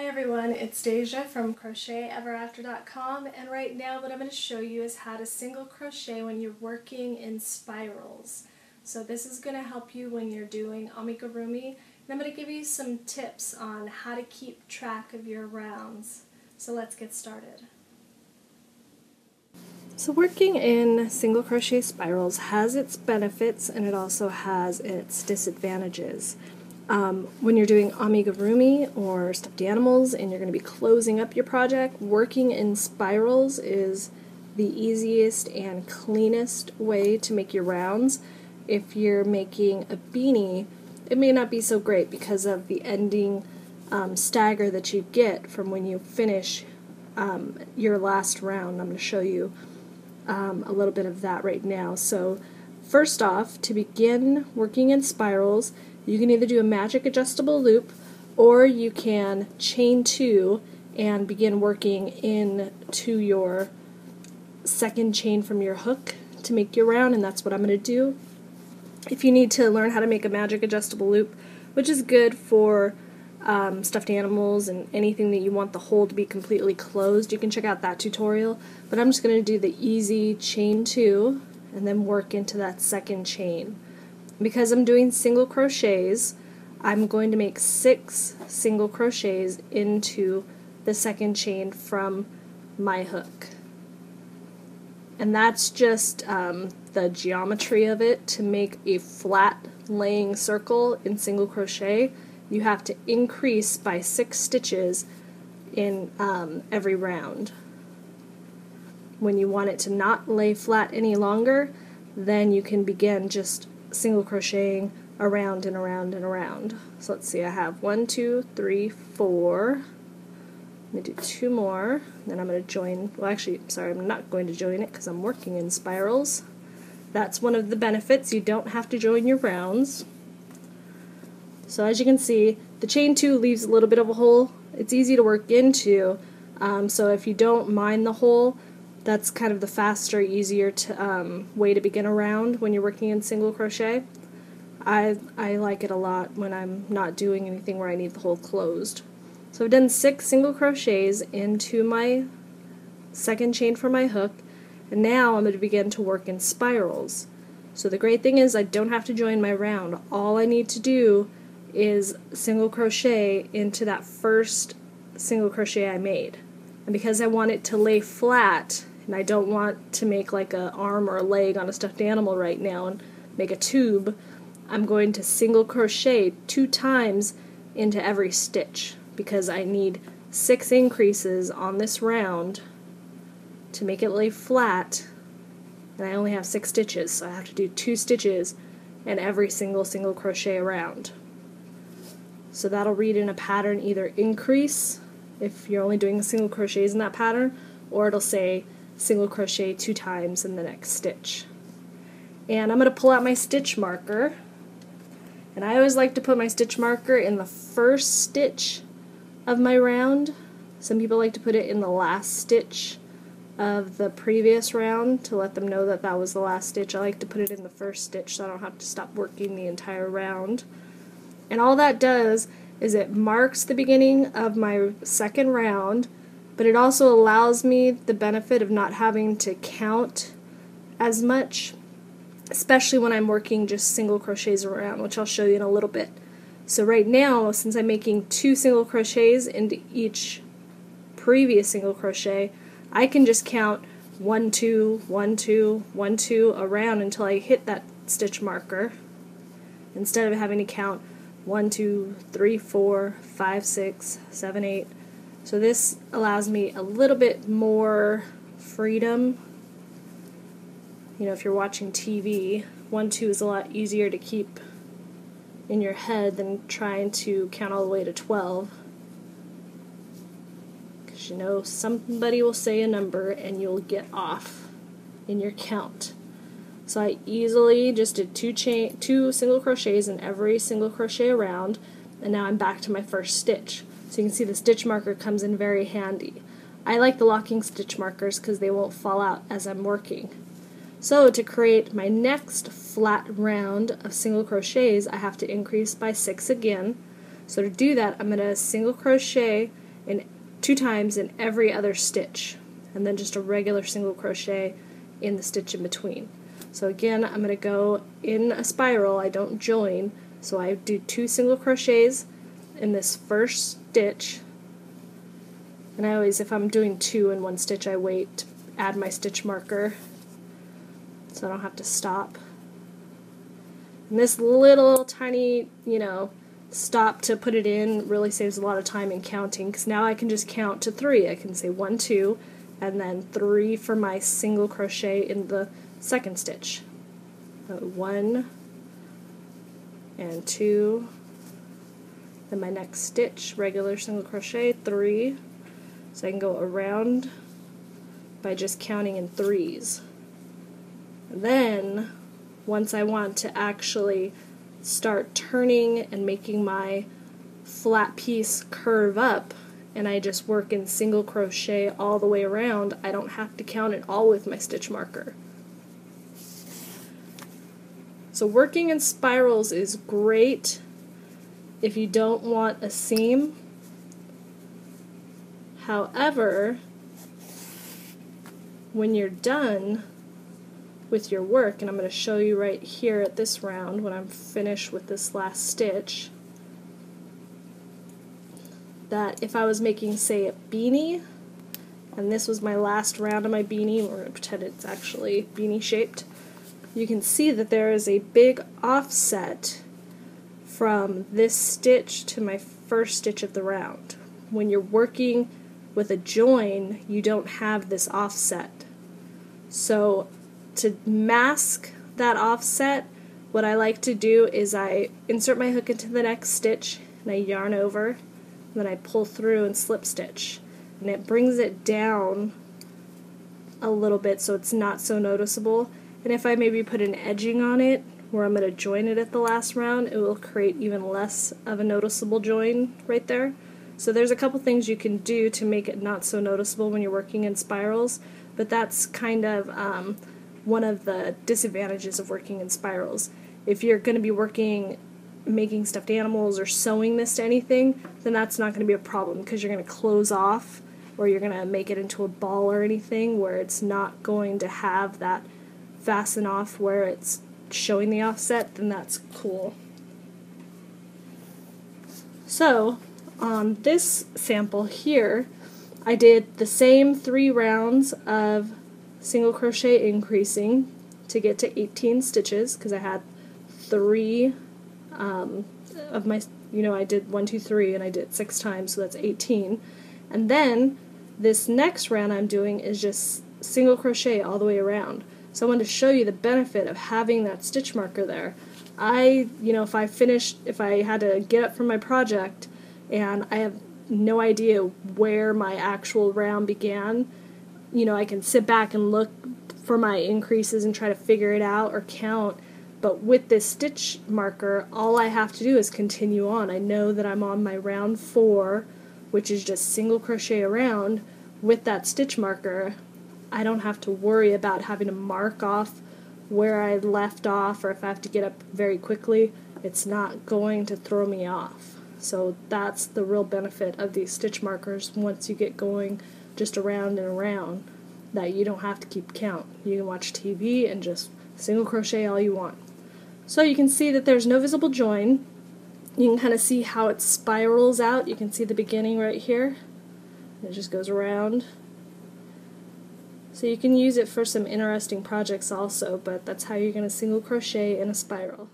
everyone, it's Deja from CrochetEverAfter.com, and right now what I'm going to show you is how to single crochet when you're working in spirals. So this is going to help you when you're doing amigurumi, and I'm going to give you some tips on how to keep track of your rounds. So let's get started. So working in single crochet spirals has its benefits and it also has its disadvantages. When you're doing amigurumi or stuffed animals and you're going to be closing up your project, working in spirals is the easiest and cleanest way to make your rounds. If you're making a beanie, it may not be so great because of the ending stagger that you get from when you finish your last round. I'm going to show you a little bit of that right now. So first off, to begin working in spirals, you can either do a magic adjustable loop or you can chain two and begin working into your second chain from your hook to make your round, and that's what I'm going to do. If you need to learn how to make a magic adjustable loop, which is good for stuffed animals and anything that you want the hole to be completely closed, you can check out that tutorial, but I'm just going to do the easy chain two and then work into that second chain. Because I'm doing single crochets, I'm going to make 6 single crochets into the second chain from my hook. And that's just the geometry of it. To make a flat laying circle in single crochet, you have to increase by 6 stitches in every round. When you want it to not lay flat any longer, then you can begin just single crocheting around and around and around. So let's see, I have 1, 2, 3, 4. I'm going to do 2 more, then I'm going to join, well actually, sorry, I'm not going to join it because I'm working in spirals. That's one of the benefits, you don't have to join your rounds. So as you can see, the chain 2 leaves a little bit of a hole. It's easy to work into, so if you don't mind the hole, that's kind of the faster, easier way to begin a round when you're working in single crochet. I like it a lot when I'm not doing anything where I need the hole closed. So I've done 6 single crochets into my second chain for my hook, and now I'm going to begin to work in spirals. So the great thing is I don't have to join my round. All I need to do is single crochet into that first single crochet I made. And because I want it to lay flat, and I don't want to make like an arm or a leg on a stuffed animal right now and make a tube, I'm going to single crochet 2 times into every stitch because I need 6 increases on this round to make it lay flat, and I only have 6 stitches, so I have to do 2 stitches in every single crochet around. So that'll read in a pattern either increase if you're only doing single crochets in that pattern, or it'll say single crochet 2 times in the next stitch. And I'm going to pull out my stitch marker, and I always like to put my stitch marker in the first stitch of my round. Some people like to put it in the last stitch of the previous round to let them know that that was the last stitch. I like to put it in the first stitch so I don't have to stop working the entire round. And all that does is it marks the beginning of my second round, but it also allows me the benefit of not having to count as much, especially when I'm working just single crochets around, which I'll show you in a little bit. So right now, since I'm making 2 single crochets into each previous single crochet, I can just count 1, 2, 1, 2, 1, 2 around until I hit that stitch marker, instead of having to count 1, 2, 3, 4, 5, 6, 7, 8. So this allows me a little bit more freedom. You know, if you're watching TV, 1, 2 is a lot easier to keep in your head than trying to count all the way to 12. Because you know, somebody will say a number and you'll get off in your count. So I easily just did 2 single crochets in every single crochet around, and now I'm back to my first stitch. So you can see the stitch marker comes in very handy. I like the locking stitch markers because they won't fall out as I'm working. So to create my next flat round of single crochets, I have to increase by 6 again. So to do that, I'm going to single crochet in 2 times in every other stitch, and then just a regular single crochet in the stitch in between. So again, I'm going to go in a spiral. I don't join, so I do 2 single crochets in this first stitch, and I always, if I'm doing 2 in one stitch, I wait to add my stitch marker so I don't have to stop. And this little tiny, stop to put it in really saves a lot of time in counting, because now I can just count to 3. I can say 1, 2, and then 3 for my single crochet in the second stitch. 1 and 2, then my next stitch, regular single crochet, 3. So I can go around by just counting in 3s. And then, once I want to actually start turning and making my flat piece curve up, and I just work in single crochet all the way around, I don't have to count it all with my stitch marker. So working in spirals is great if you don't want a seam. However, when you're done with your work, and I'm going to show you right here at this round when I'm finished with this last stitch, that if I was making, say, a beanie, and this was my last round of my beanie, we're going to pretend it's actually beanie shaped, you can see that there is a big offset from this stitch to my first stitch of the round. When you're working with a join, you don't have this offset. So to mask that offset, what I like to do is I insert my hook into the next stitch and I yarn over, and then I pull through and slip stitch, and it brings it down a little bit so it's not so noticeable. And if I maybe put an edging on it where I'm going to join it at the last round, it will create even less of a noticeable join right there. So there's a couple things you can do to make it not so noticeable when you're working in spirals, but that's kind of one of the disadvantages of working in spirals. If you're going to be making stuffed animals or sewing this to anything, then that's not going to be a problem, because you're going to close off, or you're going to make it into a ball or anything where it's not going to have that fasten off where it's showing the offset, then that's cool. So on this sample here, I did the same 3 rounds of single crochet increasing to get to 18 stitches, because I had 3 of my, I did 1, 2, 3, and I did 6 times, so that's 18. And then this next round I'm doing is just single crochet all the way around. So I wanted to show you the benefit of having that stitch marker there. If I had to get up from my project and I have no idea where my actual round began, I can sit back and look for my increases and try to figure it out or count. But with this stitch marker, all I have to do is continue on. I know that I'm on my round 4, which is just single crochet around. With that stitch marker, I don't have to worry about having to mark off where I left off, or if I have to get up very quickly, it's not going to throw me off. So that's the real benefit of these stitch markers once you get going just around and around, that you don't have to keep count. You can watch TV and just single crochet all you want. So you can see that there's no visible join. You can kind of see how it spirals out. You can see the beginning right here. It just goes around. So you can use it for some interesting projects also, but that's how you're going to single crochet in a spiral.